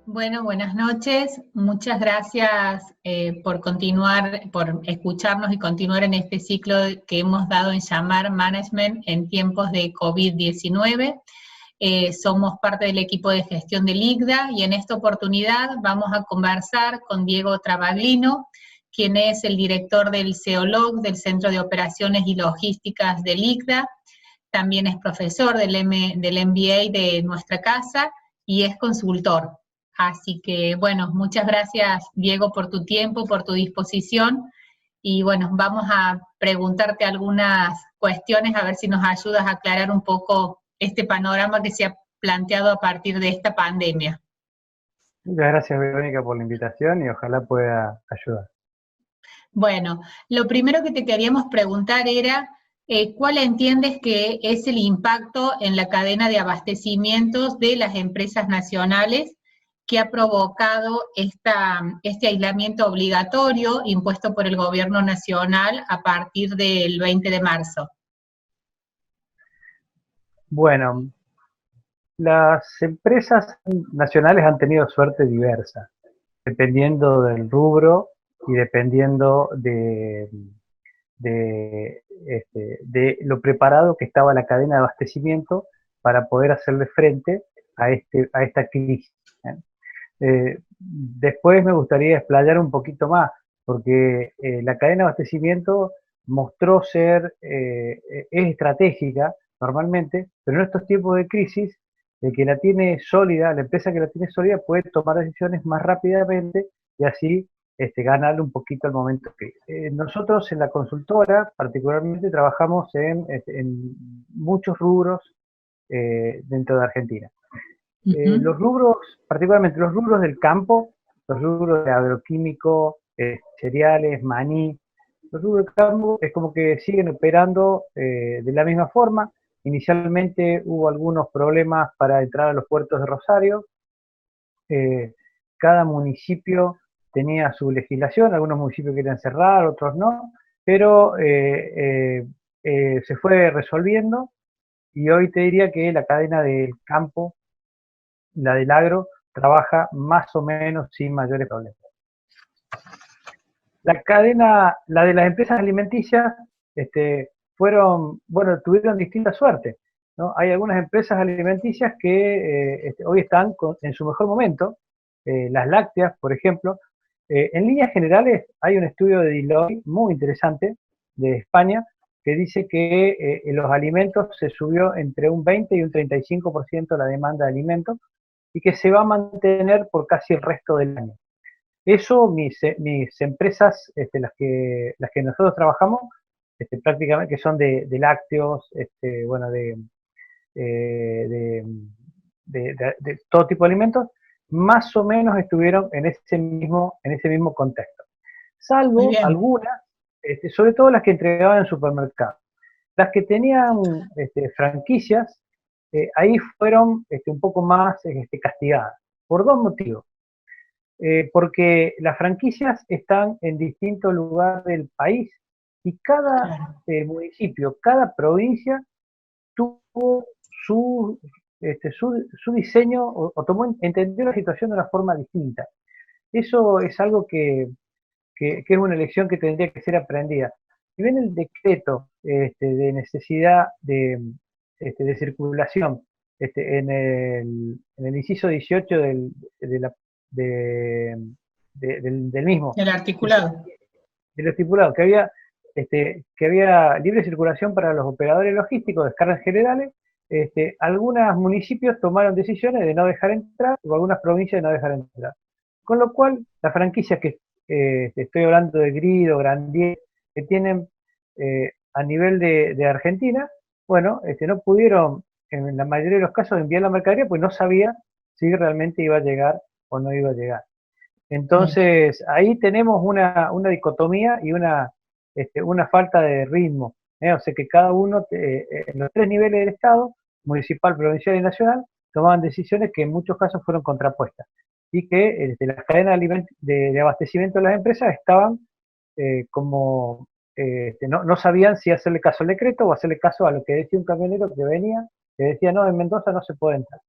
Bueno, buenas noches. Muchas gracias por continuar, por escucharnos y continuar en este ciclo que hemos dado en llamar Management en tiempos de COVID-19. Somos parte del equipo de gestión del ICDA y en esta oportunidad vamos a conversar con Diego Travaglino, quien es el director del CEOLOG, del Centro de Operaciones y Logísticas del ICDA. También es profesor del MBA de nuestra casa y es consultor. Así que, bueno, muchas gracias, Diego, por tu tiempo, por tu disposición. Y bueno, vamos a preguntarte algunas cuestiones, a ver si nos ayudas a aclarar un poco este panorama que se ha planteado a partir de esta pandemia. Muchas gracias, Verónica, por la invitación y ojalá pueda ayudar. Bueno, lo primero que te queríamos preguntar era, ¿cuál entiendes que es el impacto en la cadena de abastecimientos de las empresas nacionales que ha provocado este aislamiento obligatorio impuesto por el gobierno nacional a partir del 20 de marzo? Bueno, las empresas nacionales han tenido suerte diversa, dependiendo del rubro y dependiendo de lo preparado que estaba la cadena de abastecimiento para poder hacerle frente a esta crisis. Después me gustaría explayar un poquito más, porque la cadena de abastecimiento mostró ser, es estratégica normalmente, pero en estos tiempos de crisis, el que la tiene sólida, la empresa que la tiene sólida puede tomar decisiones más rápidamente y así ganarle un poquito al momento que. Nosotros en la consultora particularmente trabajamos en muchos rubros dentro de Argentina. Los rubros, particularmente los rubros del campo, los rubros de agroquímico, cereales, maní, los rubros del campo es como que siguen operando de la misma forma. Inicialmente hubo algunos problemas para entrar a los puertos de Rosario. Cada municipio tenía su legislación, algunos municipios querían cerrar, otros no, pero se fue resolviendo y hoy te diría que la cadena del campo, la del agro, trabaja más o menos sin mayores problemas. La cadena, la de las empresas alimenticias, tuvieron distinta suerte, ¿no? Hay algunas empresas alimenticias que hoy están en su mejor momento, las lácteas, por ejemplo. En líneas generales, hay un estudio de Deloitte muy interesante de España que dice que en los alimentos se subió entre un 20 y un 35% la demanda de alimentos y que se va a mantener por casi el resto del año. Eso mis empresas, las que nosotros trabajamos, prácticamente que son de lácteos, de todo tipo de alimentos, más o menos estuvieron en ese mismo contexto. Salvo algunas, sobre todo las que entregaban en supermercados. Las que tenían franquicias, ahí fueron un poco más castigadas, por dos motivos. Porque las franquicias están en distintos lugares del país y cada municipio, cada provincia tuvo su diseño o entendió la situación de una forma distinta. Eso es algo que es una lección que tendría que ser aprendida. Si bien el decreto de necesidad de circulación en el inciso 18 del mismo. El articulado. Del estipulado, que había libre circulación para los operadores logísticos, descargas generales. Algunos municipios tomaron decisiones de no dejar entrar, o algunas provincias de no dejar entrar. Con lo cual, las franquicias que estoy hablando de Grido, Grandier, que tienen a nivel de Argentina, bueno, no pudieron, en la mayoría de los casos, enviar la mercadería, pues no sabía si realmente iba a llegar o no iba a llegar. Entonces, ahí tenemos una dicotomía y una falta de ritmo. O sea que cada uno, en los tres niveles del Estado, municipal, provincial y nacional, tomaban decisiones que en muchos casos fueron contrapuestas. Y que las cadenas de abastecimiento de las empresas estaban no sabían si hacerle caso al decreto o hacerle caso a lo que decía un camionero que venía, que decía, no, en Mendoza no se puede entrar.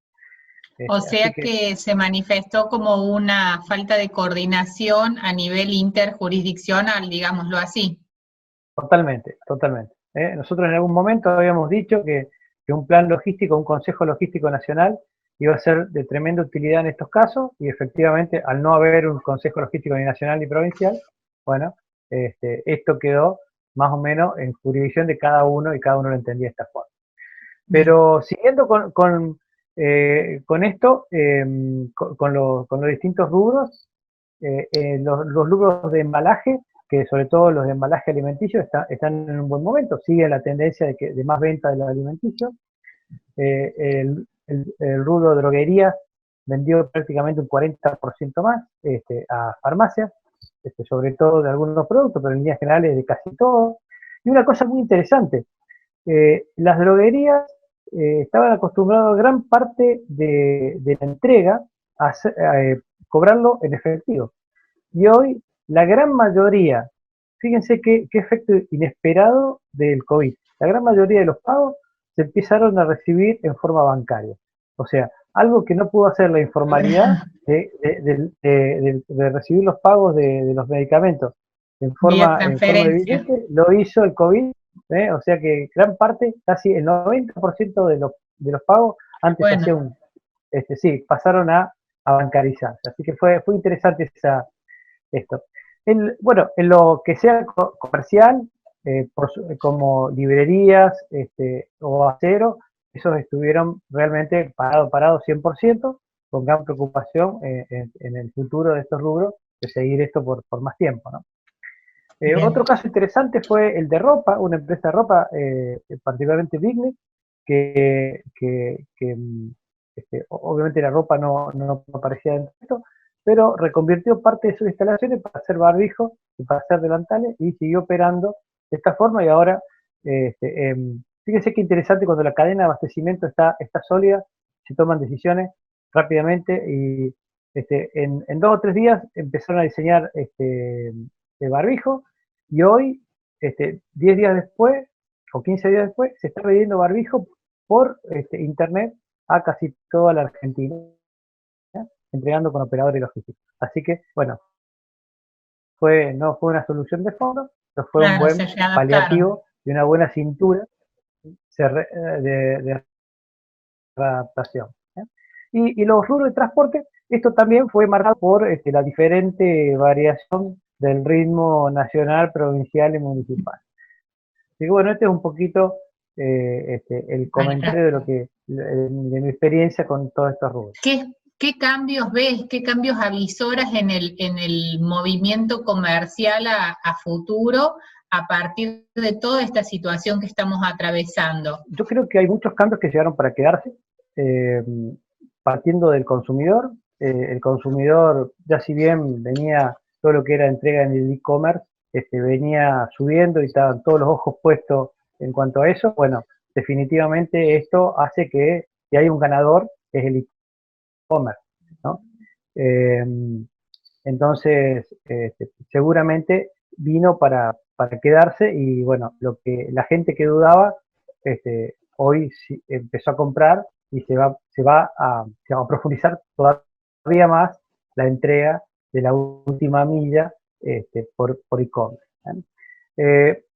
O Así sea que que se manifestó como una falta de coordinación a nivel interjurisdiccional, digámoslo así. totalmente, totalmente. Nosotros en algún momento habíamos dicho que un plan logístico, un Consejo Logístico Nacional, iba a ser de tremenda utilidad en estos casos, y efectivamente, al no haber un Consejo Logístico ni nacional ni provincial, bueno, esto quedó más o menos en jurisdicción de cada uno y cada uno lo entendía de esta forma. Bien. Pero siguiendo con esto, con los distintos rubros, los rubros de embalaje, que sobre todo los de embalaje alimenticio están en un buen momento, sigue la tendencia de más venta de los alimenticios. El rubro de droguería vendió prácticamente un 40% más a farmacias, sobre todo de algunos productos, pero en líneas generales de casi todo. Y una cosa muy interesante, las droguerías estaban acostumbrados gran parte de la entrega a cobrarlo en efectivo. Y hoy la gran mayoría, fíjense qué efecto inesperado del COVID, la gran mayoría de los pagos se empezaron a recibir en forma bancaria. O sea, algo que no pudo hacer la informalidad de recibir los pagos de los medicamentos Vía en forma de transferencia. billete, lo hizo el COVID. O sea que gran parte, casi el 90% de los pagos antes se Bueno, hacían, sí, pasaron a bancarizarse. Así que fue interesante esto. Bueno, en lo que sea comercial, como librerías o acero, esos estuvieron realmente parados 100%, con gran preocupación en el futuro de estos rubros, de seguir esto por más tiempo, ¿no? bien. Otro caso interesante fue el de ropa, una empresa de ropa, particularmente Vigne, que obviamente la ropa no aparecía dentro de esto, pero reconvirtió parte de sus instalaciones para hacer barbijos y para hacer delantales y siguió operando de esta forma. Y ahora, fíjense qué interesante, cuando la cadena de abastecimiento está sólida, se toman decisiones rápidamente y en 2 o 3 días empezaron a diseñar el barbijo, y hoy, 10 días después o 15 días después, se está vendiendo barbijo por internet a casi toda la Argentina, entregando con operadores logísticos. Así que, bueno, no fue una solución de fondo, pero fue un Claro, se buen readaptaron. paliativo y una buena cintura de adaptación. Y los rubros de transporte, esto también fue marcado por la diferente variación del ritmo nacional, provincial y municipal. Así que bueno, este es un poquito el Bueno, comentario de mi experiencia con todos estos rubros. ¿qué cambios ves, qué cambios avisoras en el movimiento comercial a futuro a partir de toda esta situación que estamos atravesando? Yo creo que hay muchos cambios que llegaron para quedarse, eh, partiendo del consumidor. El consumidor, ya si bien venía todo lo que era entrega en el e-commerce, venía subiendo y estaban todos los ojos puestos en cuanto a eso. Bueno, definitivamente esto hace que hay un ganador, que es el e-commerce, ¿no? Eh, entonces, seguramente vino para quedarse, y bueno, lo que la gente que dudaba, hoy sí empezó a comprar, y se va a profundizar todavía más la entrega de la última milla por e-commerce.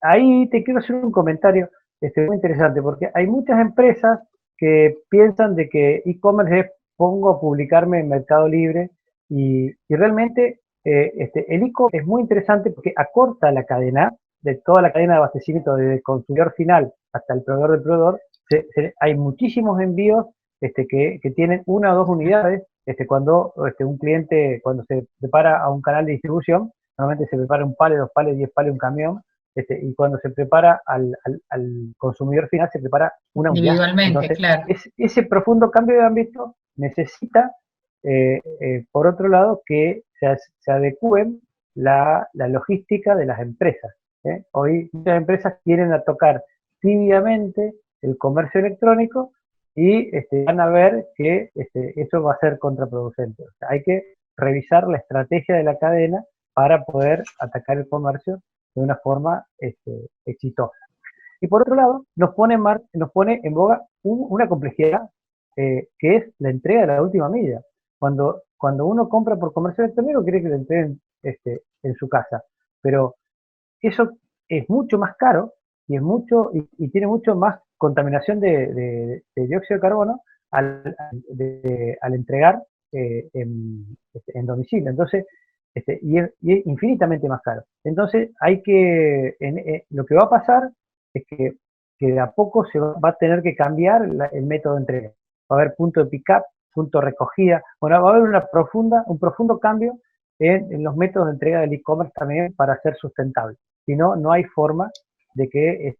Ahí te quiero hacer un comentario muy interesante, porque hay muchas empresas que piensan de que e-commerce es pongo a publicarme en Mercado Libre, y realmente el e-commerce es muy interesante porque acorta la cadena, de toda la cadena de abastecimiento, desde el consumidor final hasta el proveedor del proveedor. Hay muchísimos envíos que tienen 1 o 2 unidades. Cuando un cliente, cuando se prepara a un canal de distribución, normalmente se prepara un pallet, 2 pallets, 10 pallets, un camión, y cuando se prepara al consumidor final, se prepara una unidad. Individualmente, Entonces, claro. ese profundo cambio de ámbito necesita, por otro lado, que se adecúen la logística de las empresas. Hoy muchas empresas quieren tocar tibiamente el comercio electrónico, y van a ver que eso va a ser contraproducente. O sea, hay que revisar la estrategia de la cadena para poder atacar el comercio de una forma exitosa. Y por otro lado, nos pone en boga una complejidad que es la entrega de la última milla. Cuando uno compra por comercio electrónico, quiere que le entreguen en su casa, pero eso es mucho más caro y es y tiene mucho más contaminación de dióxido de carbono al entregar en domicilio. Entonces, y es infinitamente más caro. Entonces, lo que va a pasar es que de a poco va a tener que cambiar el método de entrega. Va a haber punto de pick-up, punto de recogida. Bueno, va a haber un profundo cambio en los métodos de entrega del e-commerce también para ser sustentable. Si no, no hay forma de que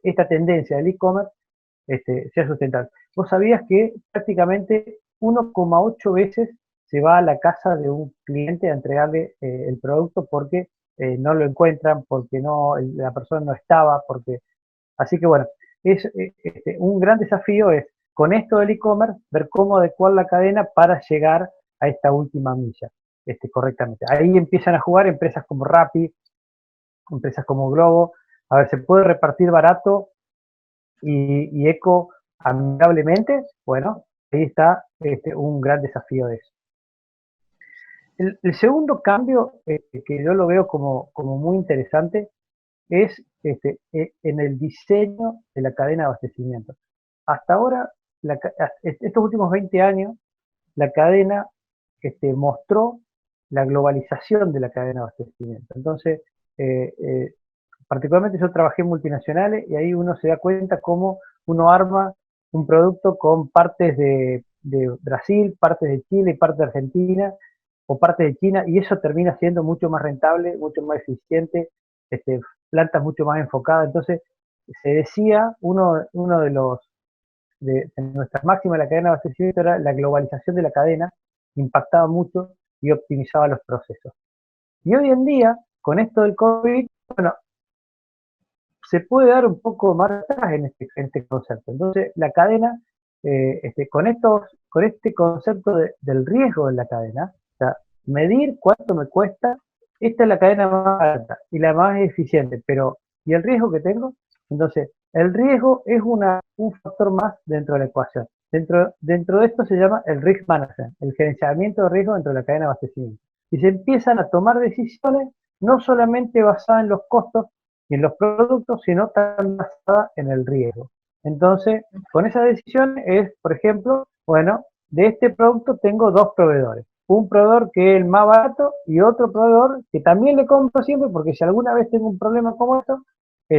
esta tendencia del e-commerce sea sustentable. Vos sabías que prácticamente 1,8 veces se va a la casa de un cliente a entregarle el producto porque no lo encuentran, porque la persona no estaba, así que bueno, un gran desafío es con esto del e-commerce ver cómo adecuar la cadena para llegar a esta última milla correctamente. Ahí empiezan a jugar empresas como Rappi, empresas como Globo. A ver, ¿se puede repartir barato y eco amigablemente? Bueno, ahí está un gran desafío de eso. El segundo cambio que yo lo veo como muy interesante es en el diseño de la cadena de abastecimiento. Hasta ahora, estos últimos 20 años, la cadena mostró la globalización de la cadena de abastecimiento. Entonces, particularmente yo trabajé en multinacionales y ahí uno se da cuenta cómo uno arma un producto con partes de Brasil, partes de Chile, partes de Argentina o partes de China, y eso termina siendo mucho más rentable, mucho más eficiente, plantas mucho más enfocadas. Entonces, se decía, uno de nuestras máximas de la cadena de abastecimiento era la globalización de la cadena, impactaba mucho y optimizaba los procesos. Y hoy en día, con esto del COVID, bueno, se puede dar un poco más atrás en este concepto. Entonces, la cadena, con este concepto del riesgo en la cadena, o sea, medir cuánto me cuesta, esta es la cadena más alta y la más eficiente, pero ¿y el riesgo que tengo? Entonces, el riesgo es un factor más dentro de la ecuación. Dentro de esto se llama el risk management, el gerenciamiento de riesgo dentro de la cadena de abastecimiento. Y se empiezan a tomar decisiones no solamente basadas en los costos y en los productos, sino también basadas en el riesgo. Entonces, con esa decisión es, por ejemplo, bueno, de este producto tengo dos proveedores. Un proveedor que es el más barato y otro proveedor que también le compro siempre, porque si alguna vez tengo un problema como esto,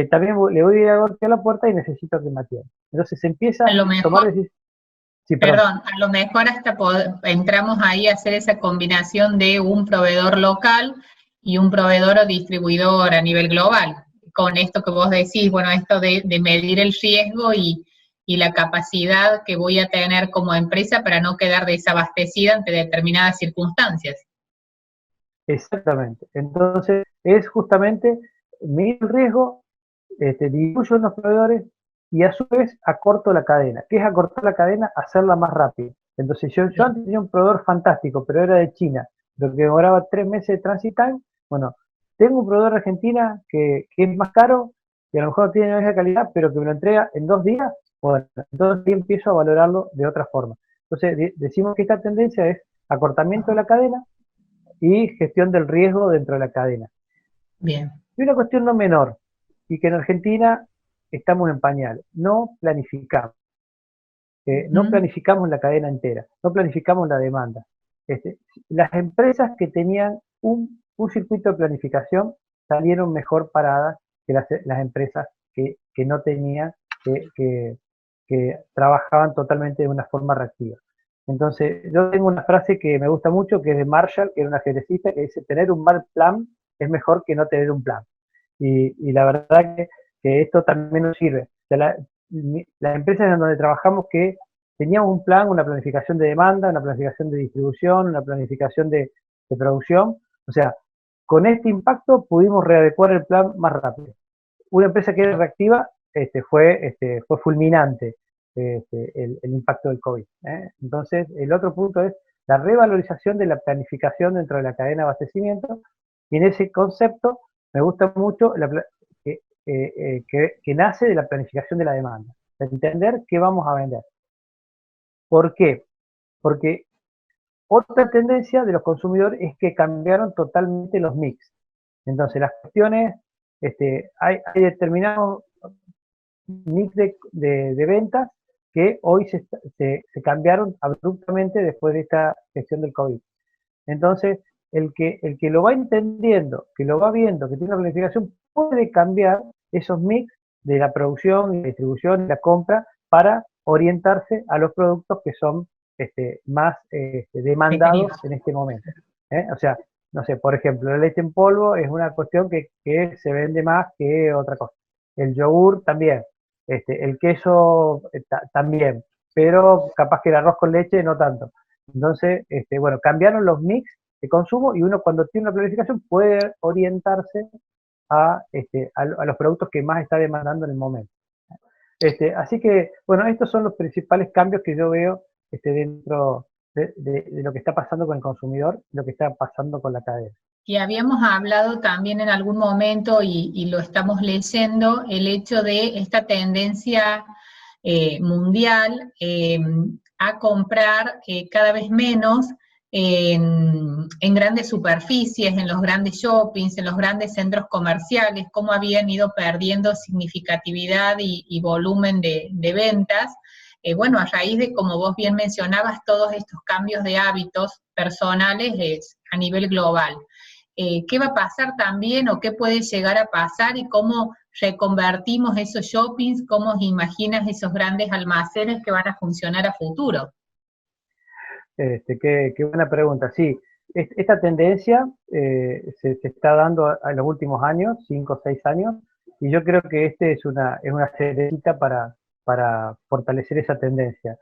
también le voy a ir a golpear la puerta y necesito que me atienda. Entonces se empieza a tomar decisiones. Sí, perdón, a lo mejor hasta entramos ahí a hacer esa combinación de un proveedor local y un proveedor o distribuidor a nivel global. Con esto que vos decís, bueno, esto de medir el riesgo y la capacidad que voy a tener como empresa para no quedar desabastecida ante determinadas circunstancias. Exactamente. Entonces, es justamente medir el riesgo, diluyo en los proveedores y a su vez acorto la cadena. ¿Qué es acortar la cadena? Hacerla más rápida. Entonces, yo antes tenía un proveedor fantástico, pero era de China, lo que demoraba 3 meses de transit time. Bueno, tengo un proveedor de Argentina que es más caro y a lo mejor no tiene la misma calidad, pero que me lo entrega en 2 días. Bueno, entonces empiezo a valorarlo de otra forma. Entonces, decimos que esta tendencia es acortamiento de la cadena y gestión del riesgo dentro de la cadena. Bien. Y una cuestión no menor, y que en Argentina estamos en pañal, no planificamos. No planificamos la cadena entera, no planificamos la demanda. Las empresas que tenían un circuito de planificación salieron mejor paradas que las empresas que no tenían, que trabajaban totalmente de una forma reactiva. Entonces, yo tengo una frase que me gusta mucho, que es de Marshall, que era un ajedrecista, que dice, tener un mal plan es mejor que no tener un plan. Y la verdad que esto también nos sirve. O sea, las empresas en donde trabajamos que teníamos un plan, una planificación de demanda, una planificación de distribución, una planificación de producción. O sea, con este impacto pudimos readecuar el plan más rápido. Una empresa que era reactiva fue fulminante el impacto del COVID. Entonces, el otro punto es la revalorización de la planificación dentro de la cadena de abastecimiento, y en ese concepto me gusta mucho que nace de la planificación de la demanda, de entender qué vamos a vender. ¿Por qué? Porque otra tendencia de los consumidores es que cambiaron totalmente los mix. Entonces, las cuestiones, hay determinados mix de ventas que hoy se cambiaron abruptamente después de esta gestión del COVID. Entonces, el que lo va entendiendo, que lo va viendo, que tiene una planificación, puede cambiar esos mix de la producción y la distribución y la compra para orientarse a los productos que son más demandados en este momento. O sea, no sé, por ejemplo, la leche en polvo es una cuestión que se vende más que otra cosa. El yogur también, el queso también, pero capaz que el arroz con leche no tanto. Entonces, bueno, cambiaron los mix de consumo y uno cuando tiene una planificación puede orientarse a los productos que más está demandando en el momento. Así que, bueno, estos son los principales cambios que yo veo dentro de lo que está pasando con el consumidor, lo que está pasando con la cadena. Y habíamos hablado también en algún momento, y lo estamos leyendo, el hecho de esta tendencia mundial a comprar cada vez menos en grandes superficies, en los grandes shoppings, en los grandes centros comerciales, cómo habían ido perdiendo significatividad y volumen de ventas. Bueno, a raíz de, como vos bien mencionabas, todos estos cambios de hábitos personales a nivel global. ¿Qué va a pasar también o qué puede llegar a pasar y cómo reconvertimos esos shoppings, cómo imaginas esos grandes almacenes que van a funcionar a futuro? Qué buena pregunta. Sí, esta tendencia se está dando en los últimos años, 5 o 6 años, y yo creo que es una cerecita para fortalecer esa tendencia.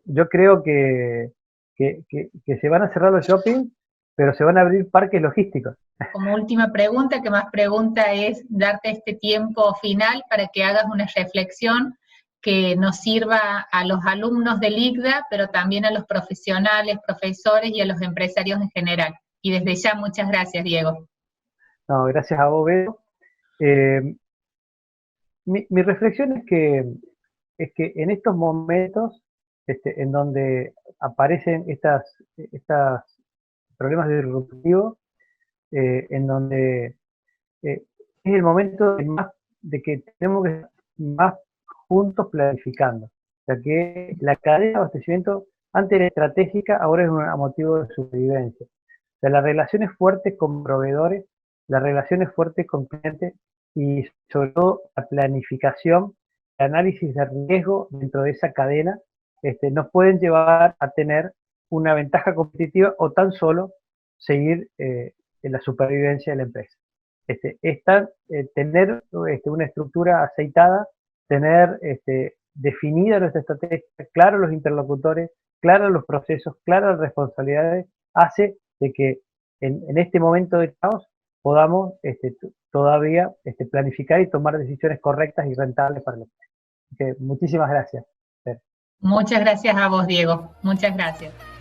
Yo creo que se van a cerrar los shoppings, pero se van a abrir parques logísticos. Como última pregunta, que más pregunta es darte este tiempo final para que hagas una reflexión que nos sirva a los alumnos del ICDA, pero también a los profesionales, profesores y a los empresarios en general. Y desde ya, muchas gracias, Diego. No, gracias a vos, Vero. Mi reflexión es que en estos momentos en donde aparecen estas problemas disruptivos, en donde es el momento de que tenemos que estar más juntos planificando. O sea que la cadena de abastecimiento antes era estratégica, ahora es un motivo de supervivencia. O sea, las relaciones fuertes con proveedores, las relaciones fuertes con clientes y sobre todo la planificación, el análisis de riesgo dentro de esa cadena, nos pueden llevar a tener una ventaja competitiva o tan solo seguir en la supervivencia de la empresa. Tener una estructura aceitada, tener definida nuestra estrategia, claros los interlocutores, claros los procesos, claras las responsabilidades, hace de que en este momento de caos podamos todavía planificar y tomar decisiones correctas y rentables para la empresa. Muchísimas gracias. Muchas gracias a vos, Diego. Muchas gracias.